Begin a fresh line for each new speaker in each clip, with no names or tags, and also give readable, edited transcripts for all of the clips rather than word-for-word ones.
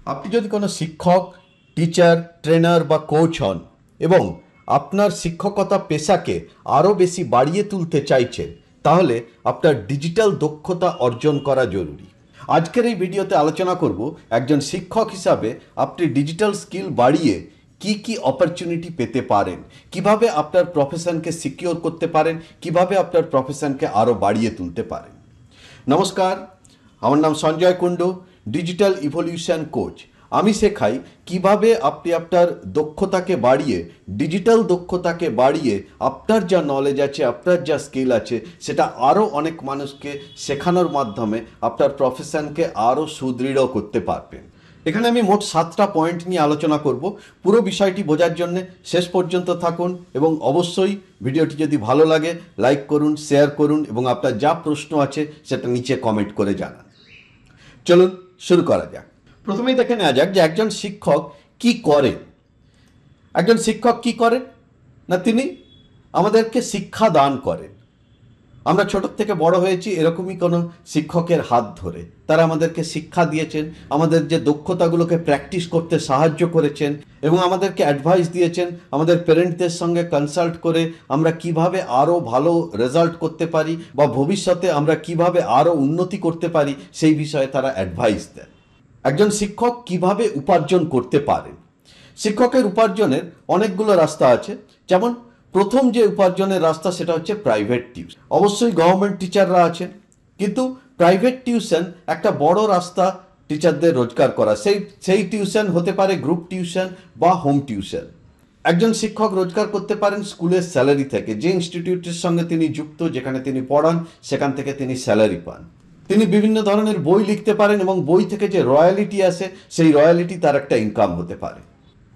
আপনি যদি কোনো শিক্ষক, টিচার, ট্রেনার বা কোচ হন এবং আপনার শিক্ষকতা পেশাকে আরও বেশি বাড়িয়ে তুলতে চাইছেন, তাহলে আপনার ডিজিটাল দক্ষতা অর্জন করা জরুরি। আজকের এই ভিডিওতে আলোচনা করব একজন শিক্ষক হিসাবে আপনি ডিজিটাল স্কিল বাড়িয়ে কি কি অপরচুনিটি পেতে পারেন, কিভাবে আপনার প্রফেশনকে সিকিওর করতে পারেন, কিভাবে আপনার প্রফেশনকে আরও বাড়িয়ে তুলতে পারেন। নমস্কার, আমার নাম Sanjay Kundu, digital evolution coach. আমি শেখাই কিভাবে আপনি আপনার দক্ষতাকে বাড়িয়ে, ডিজিটাল দক্ষতাকে বাড়িয়ে আপনার যা নলেজ আছে, আপনার যা স্কিল আছে, সেটা আরও অনেক মানুষকে শেখানোর মাধ্যমে আপনার প্রফেশনকে আরও সুদৃঢ় করতে পারবেন। এখানে আমি মোট 7টা পয়েন্ট নিয়ে আলোচনা করব। পুরো বিষয়টি বোঝার জন্য শেষ পর্যন্ত থাকুন এবং অবশ্যই ভিডিওটি যদি ভালো লাগে লাইক করুন, শেয়ার করুন এবং আপনার যা প্রশ্ন আছে সেটা নিচে কমেন্ট করে জানান। চলুন শুরু করা যাক। প্রথমেই দেখে নেওয়া যাক যে একজন শিক্ষক কি করেন। একজন শিক্ষক কি করেন না, তিনি আমাদেরকে শিক্ষা দান করেন। আমরা ছোট থেকে বড় হয়েছি এরকমই কোনো শিক্ষকের হাত ধরে। তারা আমাদেরকে শিক্ষা দিয়েছেন, আমাদের যে দক্ষতাগুলোকে প্র্যাকটিস করতে সাহায্য করেছেন এবং আমাদেরকে অ্যাডভাইস দিয়েছেন আমাদের প্যারেন্টদের সঙ্গে কনসাল্ট করে আমরা কিভাবে আরও ভালো রেজাল্ট করতে পারি বা ভবিষ্যতে আমরা কিভাবে আরও উন্নতি করতে পারি সেই বিষয়ে তারা অ্যাডভাইস দেন। একজন শিক্ষক কিভাবে উপার্জন করতে পারেন। শিক্ষকের উপার্জনের অনেকগুলো রাস্তা আছে। যেমন প্রথম যে উপার্জনের রাস্তা সেটা হচ্ছে প্রাইভেট টিউশন। অবশ্যই গভর্নমেন্ট টিচাররা আছেন, কিন্তু প্রাইভেট টিউশন একটা বড় রাস্তা টিচারদের রোজগার করা। সেই টিউশন হতে পারে গ্রুপ টিউশন বা হোম টিউশন। একজন শিক্ষক রোজগার করতে পারেন স্কুলের স্যালারি থেকে। যে ইনস্টিটিউটের সঙ্গে তিনি যুক্ত, যেখানে তিনি পড়ান, সেখান থেকে তিনি স্যালারি পান। তিনি বিভিন্ন ধরনের বই লিখতে পারেন এবং বই থেকে যে রয়্যালিটি আসে সেই রয়্যালিটি তার একটা ইনকাম হতে পারে।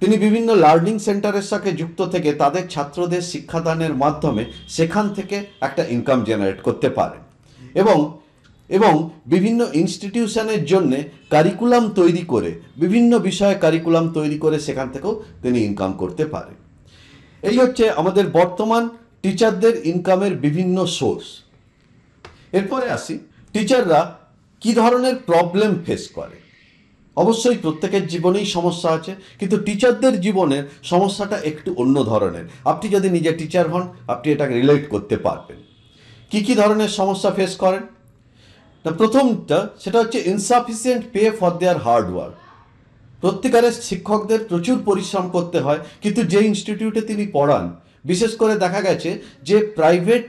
তিনি বিভিন্ন লার্নিং সেন্টারের সাথে যুক্ত থেকে তাদের ছাত্রদের শিক্ষাদানের মাধ্যমে সেখান থেকে একটা ইনকাম জেনারেট করতে পারেন এবং বিভিন্ন ইনস্টিটিউশনের জন্য কারিকুলাম তৈরি করে, বিভিন্ন বিষয়ে কারিকুলাম তৈরি করে সেখান থেকেও তিনি ইনকাম করতে পারেন। এই হচ্ছে আমাদের বর্তমান টিচারদের ইনকামের বিভিন্ন সোর্স। এরপরে আসি, টিচাররা কি ধরনের প্রবলেম ফেস করে। অবশ্যই প্রত্যেকের জীবনেই সমস্যা আছে, কিন্তু টিচারদের জীবনের সমস্যাটা একটু অন্য ধরনের। আপনি যদি নিজে টিচার হন আপনি এটাকে রিলেট করতে পারবেন। কি ধরনের সমস্যা ফেস করেন না, প্রথমটা সেটা হচ্ছে insufficient pay for their hard work. প্রত্যেকের শিক্ষকদের প্রচুর পরিশ্রম করতে হয়, কিন্তু যে ইনস্টিটিউটে তিনি পড়ান, বিশেষ করে দেখা গেছে যে প্রাইভেট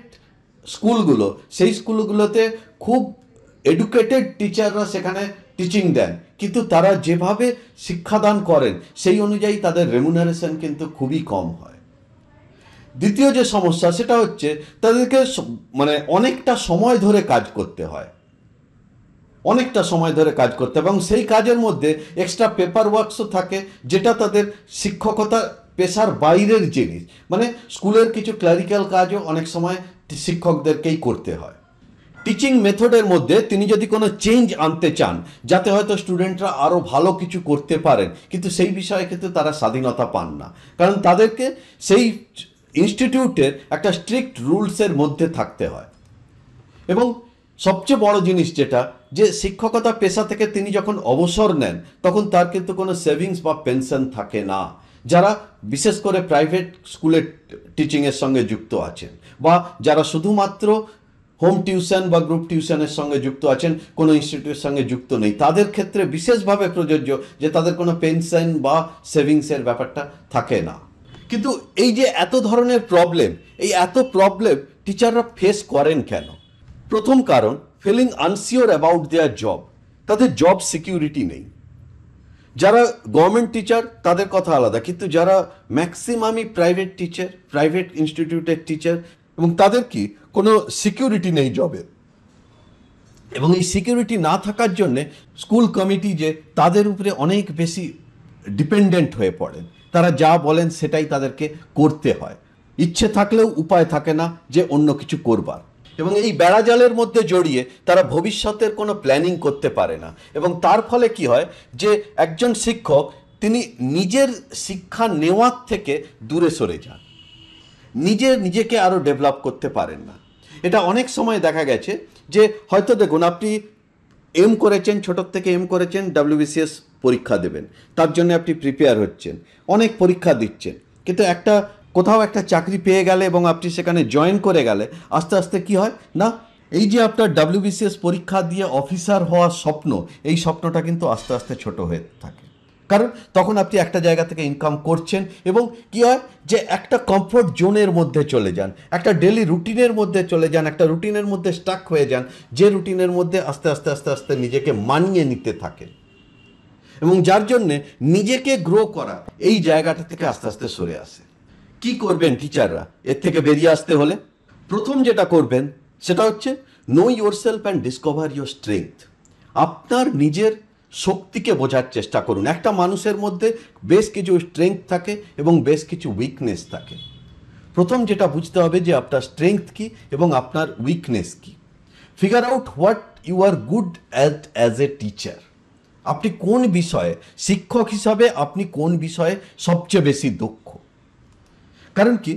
স্কুলগুলো, সেই স্কুলগুলোতে খুব এডুকেটেড টিচাররা সেখানে টিচিং দেন, কিন্তু তারা যেভাবে শিক্ষাদান করেন সেই অনুযায়ী তাদের রেমুনারেশন কিন্তু খুবই কম হয়। দ্বিতীয় যে সমস্যা সেটা হচ্ছে তাদেরকে অনেকটা সময় ধরে কাজ করতে হয়, এবং সেই কাজের মধ্যে এক্সট্রা পেপার ওয়ার্কসও থাকে, যেটা তাদের শিক্ষকতা পেশার বাইরের জিনিস। স্কুলের কিছু ক্লারিক্যাল কাজও অনেক সময় শিক্ষকদেরকেই করতে হয়। টিচিং মেথডের মধ্যে তিনি যদি কোনো চেঞ্জ আনতে চান, যাতে হয়তো স্টুডেন্টরা আরও ভালো কিছু করতে পারেন, কিন্তু সেই বিষয়ে কিন্তু তারা স্বাধীনতা পান না, কারণ তাদেরকে সেই ইনস্টিটিউটের একটা স্ট্রিক্ট রুলসের মধ্যে থাকতে হয়। এবং সবচেয়ে বড় জিনিস যেটা, যে শিক্ষকতা পেশা থেকে তিনি যখন অবসর নেন তখন তার কিন্তু কোনো সেভিংস বা পেনশন থাকে না। যারা বিশেষ করে প্রাইভেট স্কুলের টিচিংয়ের সঙ্গে যুক্ত আছেন বা যারা শুধুমাত্র হোম টিউশন বা গ্রুপ টিউশনের সঙ্গে যুক্ত আছেন, কোনো ইনস্টিটিউটের সঙ্গে যুক্ত নেই, তাদের ক্ষেত্রে বিশেষভাবে প্রযোজ্য যে তাদের কোনো পেনশন বা সেভিংসের ব্যাপারটা থাকে না। কিন্তু এই যে এত ধরনের প্রবলেম, এই এত প্রবলেম টিচাররা ফেস করেন কেন? প্রথম কারণ, ফিলিং আনসিওর অ্যাবাউট দেয়ার জব। তাদের জব সিকিউরিটি নেই। যারা গভর্নমেন্ট টিচার তাদের কথা আলাদা, কিন্তু যারা ম্যাক্সিমামই প্রাইভেট টিচার, প্রাইভেট ইনস্টিটিউটের টিচার, এবং তাদের কি কোনো সিকিউরিটি নেই জবের। এবং এই সিকিউরিটি না থাকার জন্যে স্কুল কমিটি যে তাদের উপরে অনেক বেশি ডিপেন্ডেন্ট হয়ে পড়েন। তারা যা বলেন সেটাই তাদেরকে করতে হয়, ইচ্ছে থাকলেও উপায় থাকে না যে অন্য কিছু করবার। এবং এই বেড়াজালের মধ্যে জড়িয়ে তারা ভবিষ্যতের কোনো প্ল্যানিং করতে পারে না, এবং তার ফলে কি হয় যে একজন শিক্ষক তিনি নিজের শিক্ষা নেওয়ার থেকে দূরে সরে যান, নিজেকে আরও ডেভেলপ করতে পারেন না। এটা অনেক সময় দেখা গেছে যে হয়তো দেখুন, আপনি এম করেছেন, ছোটোর থেকে এম করেছেন WBCS পরীক্ষা দেবেন, তার জন্য আপনি প্রিপেয়ার হচ্ছেন, অনেক পরীক্ষা দিচ্ছেন, কিন্তু একটা কোথাও একটা চাকরি পেয়ে গেলে এবং আপনি সেখানে জয়েন করে গেলে আস্তে আস্তে কি হয় না, এই যে আপনার WBCS পরীক্ষা দিয়ে অফিসার হওয়ার স্বপ্ন, এই স্বপ্নটা কিন্তু আস্তে আস্তে ছোট হয়ে থাকে। কারণ তখন আপনি একটা জায়গা থেকে ইনকাম করছেন এবং কি হয় যে একটা কমফোর্ট জোনের মধ্যে চলে যান, একটা ডেলি রুটিনের মধ্যে চলে যান, একটা রুটিনের মধ্যে স্টাক হয়ে যান, যে রুটিনের মধ্যে আস্তে আস্তে আস্তে আস্তে নিজেকে মানিয়ে নিতে থাকেন এবং যার জন্যে নিজেকে গ্রো করা এই জায়গাটা থেকে আস্তে আস্তে সরে আসে। কি করবেন টিচাররা এর থেকে বেরিয়ে আসতে হলে? প্রথম যেটা করবেন সেটা হচ্ছে know yourself and discover your strength. আপনার নিজের শক্তিকে বোঝার চেষ্টা করুন। একটা মানুষের মধ্যে বেশ কিছু স্ট্রেংথ থাকে এবং বেশ কিছু উইকনেস থাকে। প্রথম যেটা বুঝতে হবে যে আপনার স্ট্রেংথ কী এবং আপনার উইকনেস কী। Figure out what you are good at as a teacher. আপনি কোন বিষয়ে, শিক্ষক হিসাবে আপনি কোন বিষয়ে সবচেয়ে বেশি দক্ষ। কারণ কি,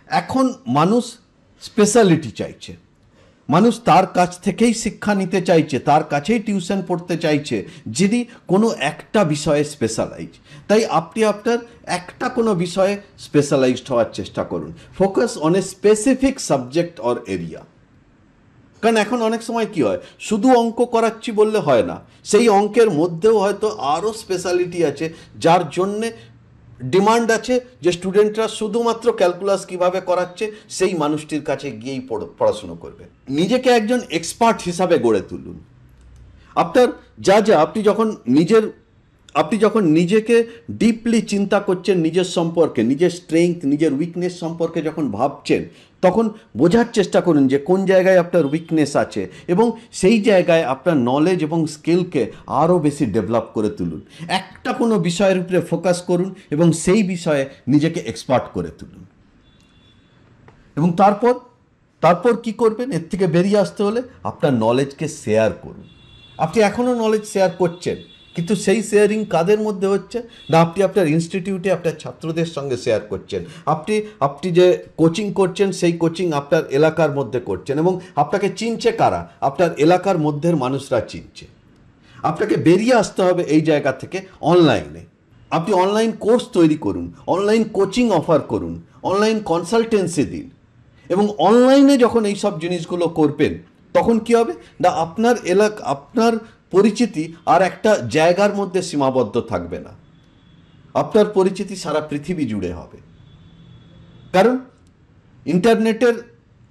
এখন মানুষ স্পেশালিটি চাইছে, মানুষ তার কাছ থেকেই শিক্ষা নিতে চাইছে, তার কাছেই টিউশন পড়তে চাইছে যিনি কোনো একটা বিষয়ে স্পেশালাইজ। তাই আপনি আপনার একটা কোনো বিষয়ে স্পেশালাইজড হওয়ার চেষ্টা করুন। Focus on a specific subject or area. কারণ এখন অনেক সময় কি হয়, শুধু অঙ্ক করাচ্ছি বললে হয় না, সেই অঙ্কের মধ্যেও হয়তো আরও স্পেশালিটি আছে যার জন্যে ডিমান্ড আছে যে স্টুডেন্টরা শুধুমাত্র ক্যালকুলাস কিভাবে করাচ্ছে সেই মানুষটির কাছে গিয়েই পড়াশুনো করবে। নিজেকে একজন এক্সপার্ট হিসাবে গড়ে তুলুন। আপনার যা আপনি যখন নিজেকে ডিপলি চিন্তা করছেন, নিজের সম্পর্কে, নিজের স্ট্রেংথ, নিজের উইকনেস সম্পর্কে যখন ভাবছেন, তখন বোঝার চেষ্টা করুন যে কোন জায়গায় আপনার উইকনেস আছে এবং সেই জায়গায় আপনার নলেজ এবং স্কিলকে আরও বেশি ডেভেলপ করে তুলুন। একটা কোনো বিষয়ের উপরে ফোকাস করুন এবং সেই বিষয়ে নিজেকে এক্সপার্ট করে তুলুন। এবং তারপর কি করবেন? এর থেকে বেরিয়ে আসতে হলে আপনার নলেজকে শেয়ার করুন। আপনি এখনও নলেজ শেয়ার করছেন, কিন্তু সেই শেয়ারিং কাদের মধ্যে হচ্ছে না, আপনি আপনার ইনস্টিটিউটে আপনার ছাত্রদের সঙ্গে শেয়ার করছেন, আপনি যে কোচিং করছেন সেই কোচিং আপনার এলাকার মধ্যে করছেন এবং আপনাকে চিনছে কারা? আপনার এলাকার মধ্যের মানুষরা চিনছে। আপনাকে বেরিয়ে আসতে হবে এই জায়গা থেকে অনলাইনে। আপনি অনলাইন কোর্স তৈরি করুন, অনলাইন কোচিং অফার করুন, অনলাইন কনসালটেন্সি দিন এবং অনলাইনে যখন এই সব জিনিসগুলো করবেন তখন কি হবে না, আপনার পরিচিতি আর একটা জায়গার মধ্যে সীমাবদ্ধ থাকবে না, আপনার পরিচিতি সারা পৃথিবী জুড়ে হবে। কারণ ইন্টারনেটের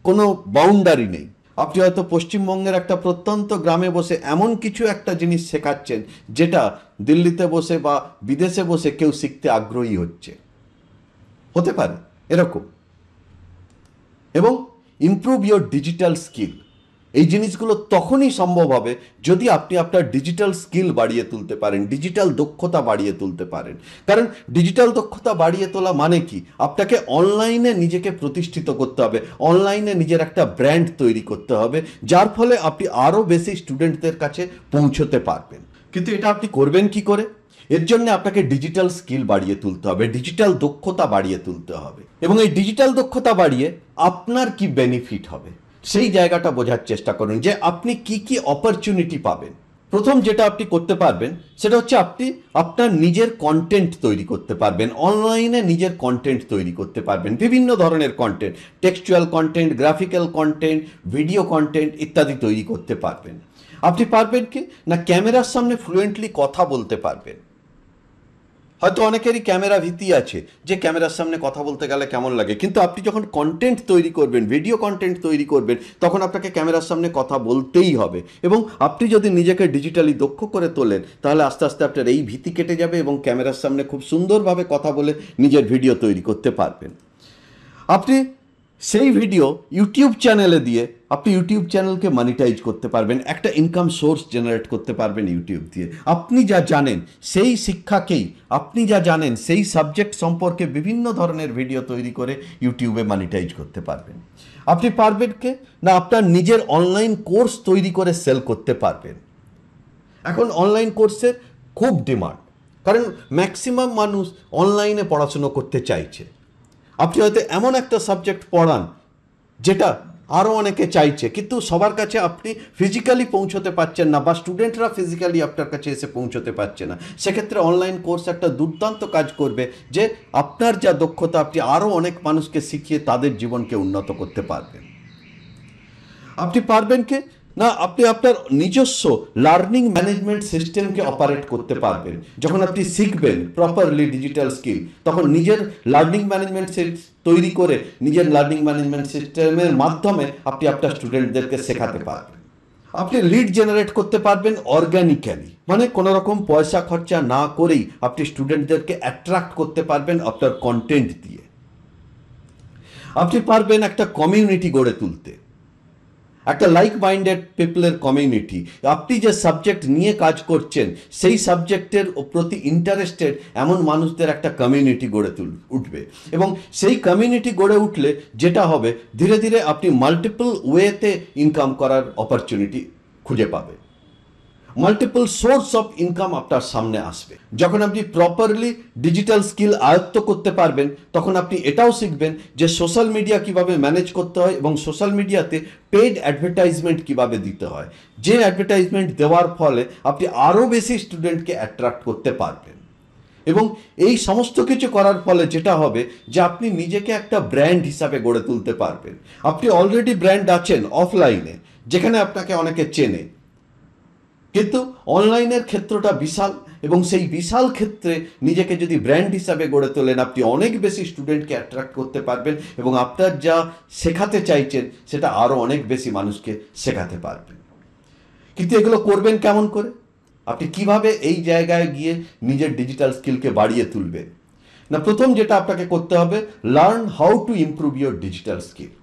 কোনো বাউন্ডারি নেই। আপনি হয়তো পশ্চিমবঙ্গের একটা প্রত্যন্ত গ্রামে বসে এমন কিছু একটা জিনিস শেখাচ্ছেন যেটা দিল্লিতে বসে বা বিদেশে বসে কেউ শিখতে আগ্রহী হতে পারে এরকম। এবং ইমপ্রুভ ইয়োর ডিজিটাল স্কিল, এই জিনিসগুলো তখনই সম্ভব হবে যদি আপনি আপনার ডিজিটাল স্কিল বাড়িয়ে তুলতে পারেন, ডিজিটাল দক্ষতা বাড়িয়ে তুলতে পারেন। কারণ ডিজিটাল দক্ষতা বাড়িয়ে তোলা মানে কি, আপনাকে অনলাইনে নিজেকে প্রতিষ্ঠিত করতে হবে, অনলাইনে নিজের একটা ব্র্যান্ড তৈরি করতে হবে, যার ফলে আপনি আরও বেশি স্টুডেন্টদের কাছে পৌঁছতে পারবেন। কিন্তু এটা আপনি করবেন কি করে? এর জন্য আপনাকে ডিজিটাল স্কিল বাড়িয়ে তুলতে হবে, ডিজিটাল দক্ষতা বাড়িয়ে তুলতে হবে এবং এই ডিজিটাল দক্ষতা বাড়িয়ে আপনার কি বেনিফিট হবে সেই জায়গাটা বোঝার চেষ্টা করুন যে আপনি কি কি অপরচুনিটি পাবেন। প্রথম যেটা আপনি করতে পারবেন সেটা হচ্ছে আপনি আপনার নিজের কন্টেন্ট তৈরি করতে পারবেন, অনলাইনে নিজের কন্টেন্ট তৈরি করতে পারবেন, বিভিন্ন ধরনের content, textual content, graphical content, video content ইত্যাদি তৈরি করতে পারবেন। আপনি পারবেন কি না, ক্যামেরার সামনে ফ্লুয়েন্টলি কথা বলতে পারবেন। হয়তো অনেকেরই ক্যামেরা ভীতি আছে যে ক্যামেরার সামনে কথা বলতে গেলে কেমন লাগে, কিন্তু আপনি যখন কন্টেন্ট তৈরি করবেন, ভিডিও কন্টেন্ট তৈরি করবেন, তখন আপনাকে ক্যামেরার সামনে কথা বলতেই হবে এবং আপনি যদি নিজেকে ডিজিটালি দক্ষ করে তোলেন তাহলে আস্তে আস্তে আপনার এই ভীতি কেটে যাবে এবং ক্যামেরার সামনে খুব সুন্দরভাবে কথা বলে নিজের ভিডিও তৈরি করতে পারবেন। আপনি সেই ভিডিও ইউটিউব চ্যানেলে দিয়ে আপনি ইউটিউব চ্যানেলকে মনিটাইজ করতে পারবেন, একটা ইনকাম সোর্স জেনারেট করতে পারবেন ইউটিউব দিয়ে। আপনি যা জানেন সেই শিক্ষাকেই, আপনি যা জানেন সেই সাবজেক্ট সম্পর্কে বিভিন্ন ধরনের ভিডিও তৈরি করে ইউটিউবে মনিটাইজ করতে পারবেন। আপনি পারবেন কি না, আপনার নিজের অনলাইন কোর্স তৈরি করে সেল করতে পারবেন। এখন অনলাইন কোর্সের খুব ডিমান্ড, কারণ ম্যাক্সিমাম মানুষ অনলাইনে পড়াশুনো করতে চাইছে। আপনি হয়তো এমন একটা সাবজেক্ট পড়ান যেটা আরও অনেকে চাইছে, কিন্তু সবার কাছে আপনি ফিজিক্যালি পৌঁছতে পারছেন না, বা স্টুডেন্টরা ফিজিক্যালি আপনার কাছে এসে পৌঁছতে পারছে না। সেক্ষেত্রে অনলাইন কোর্স একটা দুর্দান্ত কাজ করবে, যে আপনার যা দক্ষতা আপনি আরও অনেক মানুষকে শিখিয়ে তাদের জীবনকে উন্নত করতে পারবেন। আপনি পারবেন কি না, আপনি আপনার নিজস্ব লার্নিং ম্যানেজমেন্ট সিস্টেমকে অপারেট করতে পারবেন। যখন আপনি শিখবেন প্রপারলি ডিজিটাল স্কিল, তখন নিজের লার্নিং ম্যানেজমেন্ট তৈরি করে নিজের লার্নিং ম্যানেজমেন্ট সিস্টেমের মাধ্যমে আপনি আপনার স্টুডেন্টদেরকে শেখাতে পারবেন। আপনি লিড জেনারেট করতে পারবেন অর্গানিক্যালি, মানে কোনো রকম পয়সা খরচা না করেই আপনি স্টুডেন্টদেরকে অ্যাট্রাক্ট করতে পারবেন আপনার কন্টেন্ট দিয়ে। আপনি পারবেন একটা কমিউনিটি গড়ে তুলতে, একটা লাইক মাইন্ডেড পিপলের কমিউনিটি। আপনি যে সাবজেক্ট নিয়ে কাজ করছেন সেই সাবজেক্টের প্রতি ইন্টারেস্টেড এমন মানুষদের একটা কমিউনিটি গড়ে উঠবে, এবং সেই কমিউনিটি গড়ে উঠলে যেটা হবে, ধীরে ধীরে আপনি মাল্টিপল ওয়েতে ইনকাম করার অপরচুনিটি খুঁজে পাবে, মাল্টিপল সোর্স অফ ইনকাম আপনার সামনে আসবে। যখন আপনি প্রপারলি ডিজিটাল স্কিল আয়ত্ত করতে পারবেন, তখন আপনি এটাও শিখবেন যে সোশ্যাল মিডিয়া কিভাবে ম্যানেজ করতে হয়, এবং সোশ্যাল মিডিয়াতে পেইড অ্যাডভার্টাইজমেন্ট কিভাবে দিতে হয়, যে অ্যাডভার্টাইজমেন্ট দেওয়ার ফলে আপনি আরও বেশি স্টুডেন্টকে অ্যাট্রাক্ট করতে পারবেন। এবং এই সমস্ত কিছু করার ফলে যেটা হবে, যে আপনি নিজেকে একটা ব্র্যান্ড হিসাবে গড়ে তুলতে পারবেন। আপনি অলরেডি ব্র্যান্ড আছেন অফলাইনে, যেখানে আপনাকে অনেকে চেনে, কিন্তু অনলাইনের ক্ষেত্রটা বিশাল, এবং সেই বিশাল ক্ষেত্রে নিজেকে যদি ব্র্যান্ড হিসাবে গড়ে তোলেন, আপনি অনেক বেশি স্টুডেন্টকে অ্যাট্রাক্ট করতে পারবেন, এবং আপনার যা শেখাতে চাইছেন সেটা আরও অনেক বেশি মানুষকে শেখাতে পারবেন। কিন্তু এগুলো করবেন কেমন করে? আপনি কিভাবে এই জায়গায় গিয়ে নিজের ডিজিটাল স্কিলকে বাড়িয়ে তুলবেন? না, প্রথম যেটা আপনাকে করতে হবে, learn how to improve your digital skill.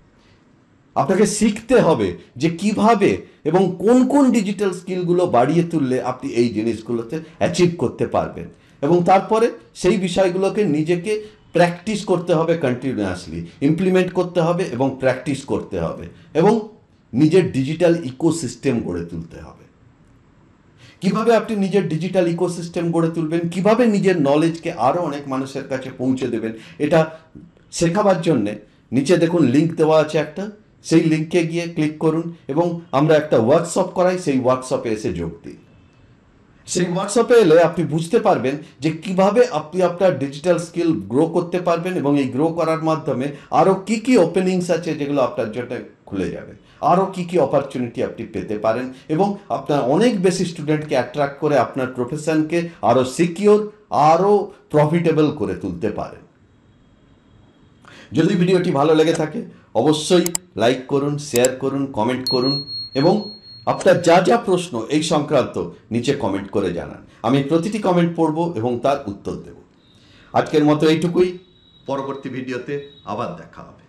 আপনাকে শিখতে হবে যে কিভাবে এবং কোন কোন ডিজিটাল স্কিলগুলো বাড়িয়ে তুললে আপনি এই জিনিসগুলোতে অ্যাচিভ করতে পারবেন, এবং তারপরে সেই বিষয়গুলোকে নিজেকে প্র্যাকটিস করতে হবে, কন্টিনিউয়াসলি ইমপ্লিমেন্ট করতে হবে এবং প্র্যাকটিস করতে হবে, এবং নিজের ডিজিটাল ইকোসিস্টেম গড়ে তুলতে হবে। কিভাবে আপনি নিজের ডিজিটাল ইকোসিস্টেম গড়ে তুলবেন, কিভাবে নিজের নলেজকে আরও অনেক মানুষের কাছে পৌঁছে দেবেন, এটা শেখাবার জন্যে নিচে দেখুন লিঙ্ক দেওয়া আছে একটা, সেই লিঙ্কে গিয়ে ক্লিক করুন, এবং আমরা একটা ওয়ার্কশপ করাই, সেই ওয়ার্কশপে এসে যোগ দিন। সেই ওয়ার্কশপে এলে আপনি বুঝতে পারবেন যে কিভাবে আপনি আপনার ডিজিটাল স্কিল গ্রো করতে পারবেন, এবং এই গ্রো করার মাধ্যমে আরও কী কী ওপেনিংস আছে যেগুলো আপনার জন্য খুলে যাবে, আরও কী কী অপরচুনিটি আপনি পেতে পারেন, এবং আপনার অনেক বেশি স্টুডেন্টকে অ্যাট্রাক্ট করে আপনার প্রফেশনকে আরও সিকিওর, আরও প্রফিটেবল করে তুলতে পারেন। যদি ভিডিওটি ভালো লেগে থাকে অবশ্যই লাইক করুন, শেয়ার করুন, কমেন্ট করুন, এবং আপনার যা যা প্রশ্ন এই সংক্রান্ত নিচে কমেন্ট করে জানান। আমি প্রতিটি কমেন্ট পড়ব এবং তার উত্তর দেব। আজকের মতো এইটুকুই, পরবর্তী ভিডিওতে আবার দেখা হবে।